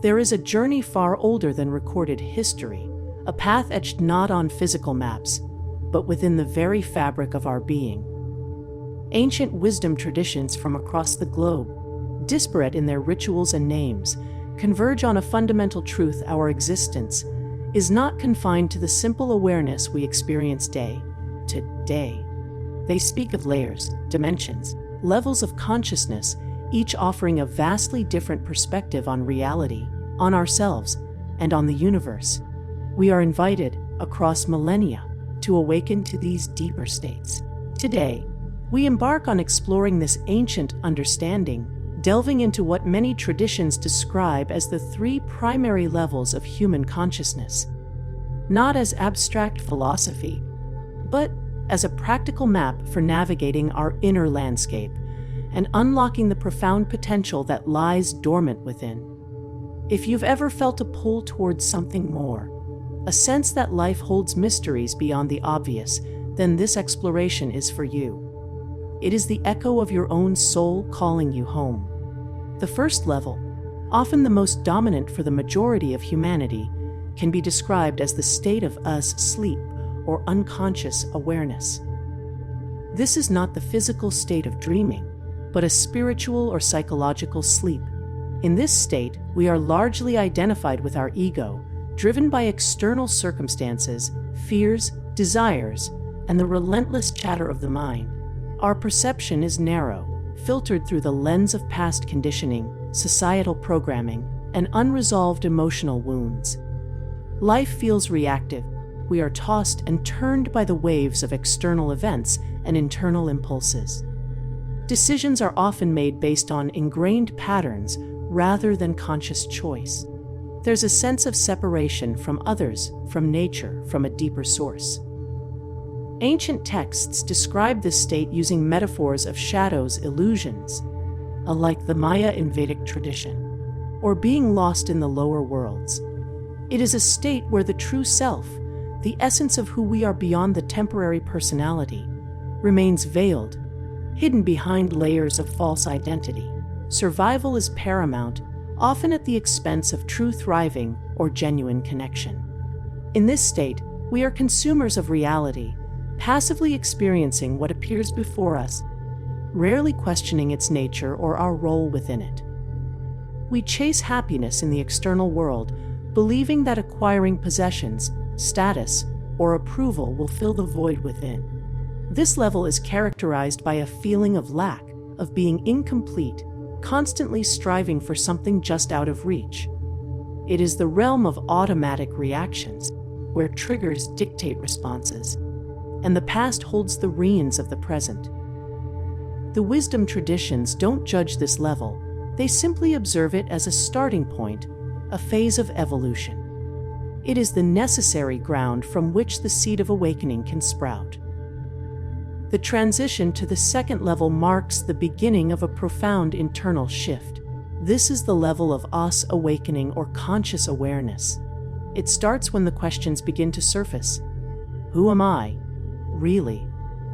There is a journey far older than recorded history, a path etched not on physical maps, but within the very fabric of our being. Ancient wisdom traditions from across the globe, disparate in their rituals and names, converge on a fundamental truth: our existence is not confined to the simple awareness we experience day to day. They speak of layers, dimensions, levels of consciousness, each offering a vastly different perspective on reality, on ourselves, and on the universe. We are invited, across millennia, to awaken to these deeper states. Today, we embark on exploring this ancient understanding, delving into what many traditions describe as the three primary levels of human consciousness, not as abstract philosophy, but as a practical map for navigating our inner landscape and unlocking the profound potential that lies dormant within. If you've ever felt a pull towards something more, a sense that life holds mysteries beyond the obvious, then this exploration is for you. It is the echo of your own soul calling you home. The first level, often the most dominant for the majority of humanity, can be described as the state of sleep or unconscious awareness. This is not the physical state of dreaming, but a spiritual or psychological sleep. In this state, we are largely identified with our ego, driven by external circumstances, fears, desires, and the relentless chatter of the mind. Our perception is narrow, filtered through the lens of past conditioning, societal programming, and unresolved emotional wounds. Life feels reactive. We are tossed and turned by the waves of external events and internal impulses. Decisions are often made based on ingrained patterns rather than conscious choice. There's a sense of separation from others, from nature, from a deeper source. Ancient texts describe this state using metaphors of shadows, illusions, like the Maya in Vedic tradition, or being lost in the lower worlds. It is a state where the true self, the essence of who we are beyond the temporary personality, remains veiled, hidden behind layers of false identity. Survival is paramount, often at the expense of true thriving or genuine connection. In this state, we are consumers of reality, passively experiencing what appears before us, rarely questioning its nature or our role within it. We chase happiness in the external world, believing that acquiring possessions, status, or approval will fill the void within. This level is characterized by a feeling of lack, of being incomplete, constantly striving for something just out of reach. It is the realm of automatic reactions, where triggers dictate responses, and the past holds the reins of the present. The wisdom traditions don't judge this level, they simply observe it as a starting point, a phase of evolution. It is the necessary ground from which the seed of awakening can sprout. The transition to the second level marks the beginning of a profound internal shift. This is the level of awakening or conscious awareness. It starts when the questions begin to surface. Who am I? Really?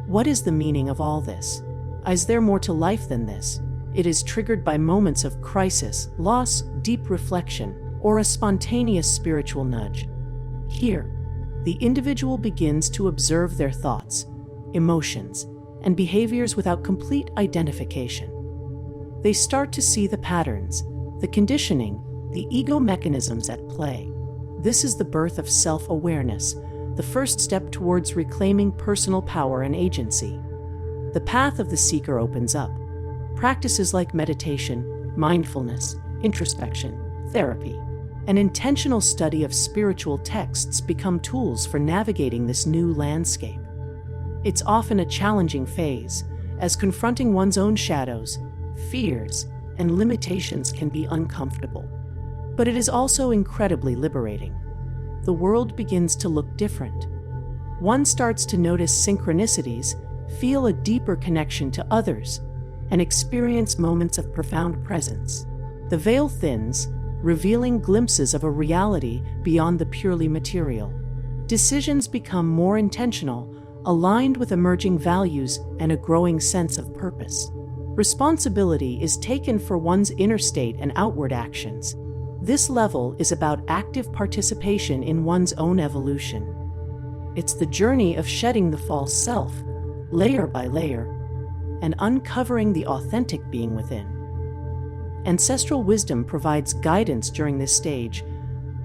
What is the meaning of all this? Is there more to life than this? It is triggered by moments of crisis, loss, deep reflection, or a spontaneous spiritual nudge. Here, the individual begins to observe their thoughts, emotions, and behaviors without complete identification. They start to see the patterns, the conditioning, the ego mechanisms at play. This is the birth of self-awareness, the first step towards reclaiming personal power and agency. The path of the seeker opens up. Practices like meditation, mindfulness, introspection, therapy, and intentional study of spiritual texts become tools for navigating this new landscape. It's often a challenging phase, as confronting one's own shadows, fears, and limitations can be uncomfortable. But it is also incredibly liberating. The world begins to look different. One starts to notice synchronicities, feel a deeper connection to others, and experience moments of profound presence. The veil thins, revealing glimpses of a reality beyond the purely material. Decisions become more intentional, aligned with emerging values and a growing sense of purpose. Responsibility is taken for one's inner state and outward actions. This level is about active participation in one's own evolution. It's the journey of shedding the false self, layer by layer, and uncovering the authentic being within. Ancestral wisdom provides guidance during this stage,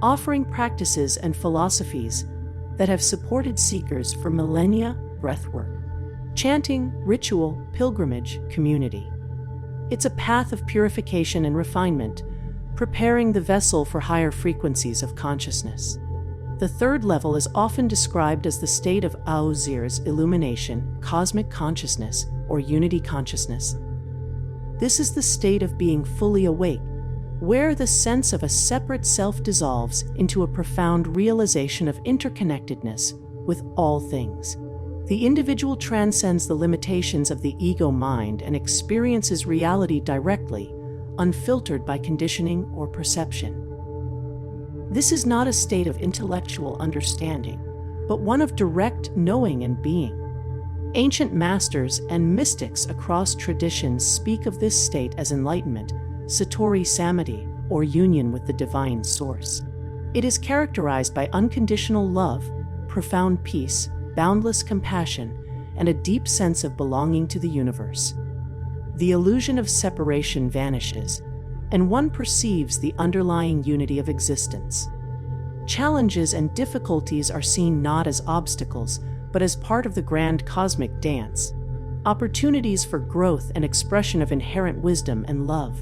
offering practices and philosophies that have supported seekers for millennia: breathwork, chanting, ritual, pilgrimage, community. It's a path of purification and refinement, preparing the vessel for higher frequencies of consciousness. The third level is often described as the state of Auzir's illumination, cosmic consciousness, or unity consciousness. This is the state of being fully awake, where the sense of a separate self dissolves into a profound realization of interconnectedness with all things. The individual transcends the limitations of the ego mind and experiences reality directly, unfiltered by conditioning or perception. This is not a state of intellectual understanding, but one of direct knowing and being. Ancient masters and mystics across traditions speak of this state as enlightenment, satori samadhi, or union with the divine source. It is characterized by unconditional love, profound peace, boundless compassion, and a deep sense of belonging to the universe. The illusion of separation vanishes, and one perceives the underlying unity of existence. Challenges and difficulties are seen not as obstacles, but as part of the grand cosmic dance, opportunities for growth and expression of inherent wisdom and love.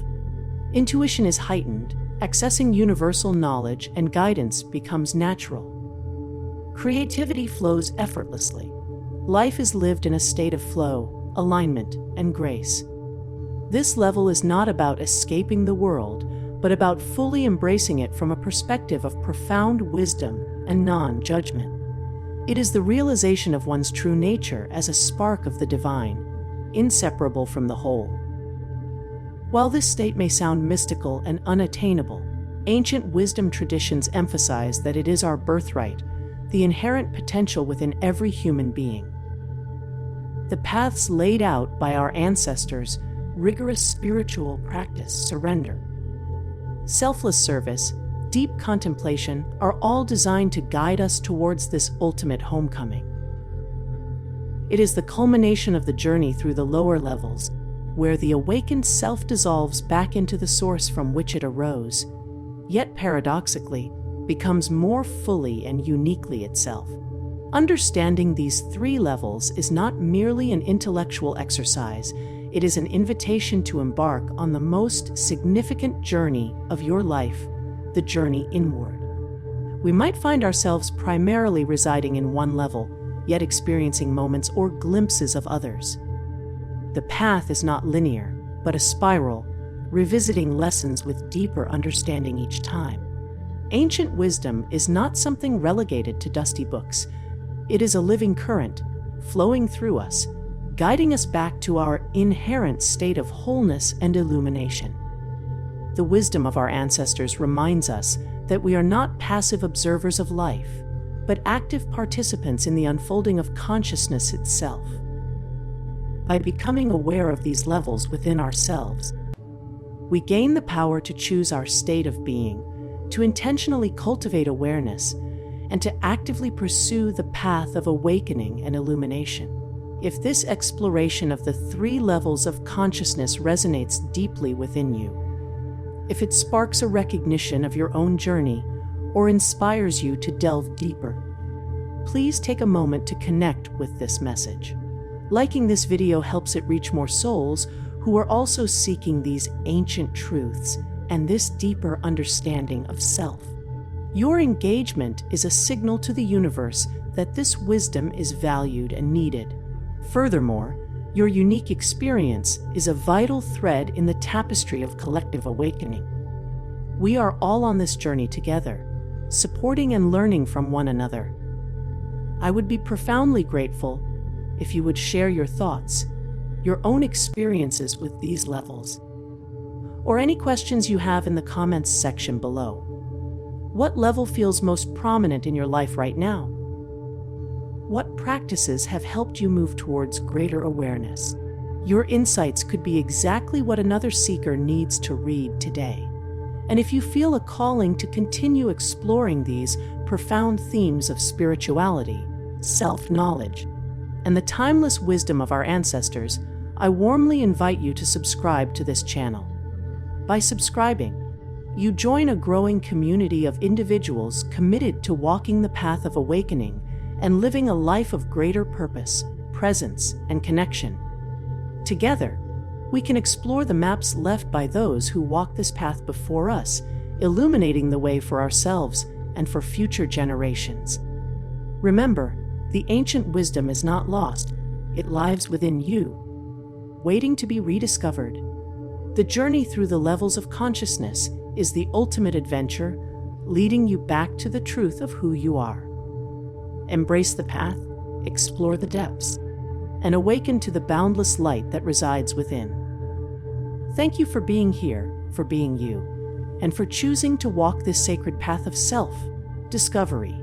Intuition is heightened, accessing universal knowledge and guidance becomes natural. Creativity flows effortlessly. Life is lived in a state of flow, alignment, and grace. This level is not about escaping the world, but about fully embracing it from a perspective of profound wisdom and non-judgment. It is the realization of one's true nature as a spark of the divine, inseparable from the whole. While this state may sound mystical and unattainable, ancient wisdom traditions emphasize that it is our birthright, the inherent potential within every human being. The paths laid out by our ancestors, rigorous spiritual practice, surrender, selfless service, deep contemplation, are all designed to guide us towards this ultimate homecoming. It is the culmination of the journey through the lower levels, where the awakened self dissolves back into the source from which it arose, yet paradoxically, becomes more fully and uniquely itself. Understanding these three levels is not merely an intellectual exercise, it is an invitation to embark on the most significant journey of your life, the journey inward. We might find ourselves primarily residing in one level, yet experiencing moments or glimpses of others. The path is not linear, but a spiral, revisiting lessons with deeper understanding each time. Ancient wisdom is not something relegated to dusty books. It is a living current, flowing through us, guiding us back to our inherent state of wholeness and illumination. The wisdom of our ancestors reminds us that we are not passive observers of life, but active participants in the unfolding of consciousness itself. By becoming aware of these levels within ourselves, we gain the power to choose our state of being, to intentionally cultivate awareness, and to actively pursue the path of awakening and illumination. If this exploration of the three levels of consciousness resonates deeply within you, if it sparks a recognition of your own journey or inspires you to delve deeper, please take a moment to connect with this message. Liking this video helps it reach more souls who are also seeking these ancient truths and this deeper understanding of self. Your engagement is a signal to the universe that this wisdom is valued and needed. Furthermore, your unique experience is a vital thread in the tapestry of collective awakening. We are all on this journey together, supporting and learning from one another. I would be profoundly grateful if you would share your thoughts, your own experiences with these levels, or any questions you have in the comments section below. What level feels most prominent in your life right now? What practices have helped you move towards greater awareness? Your insights could be exactly what another seeker needs to read today. And if you feel a calling to continue exploring these profound themes of spirituality, self-knowledge, and the timeless wisdom of our ancestors, I warmly invite you to subscribe to this channel. By subscribing, you join a growing community of individuals committed to walking the path of awakening and living a life of greater purpose, presence, and connection. Together, we can explore the maps left by those who walked this path before us, illuminating the way for ourselves and for future generations. Remember, the ancient wisdom is not lost, it lives within you, waiting to be rediscovered. The journey through the levels of consciousness is the ultimate adventure, leading you back to the truth of who you are. Embrace the path, explore the depths, and awaken to the boundless light that resides within. Thank you for being here, for being you, and for choosing to walk this sacred path of self-discovery.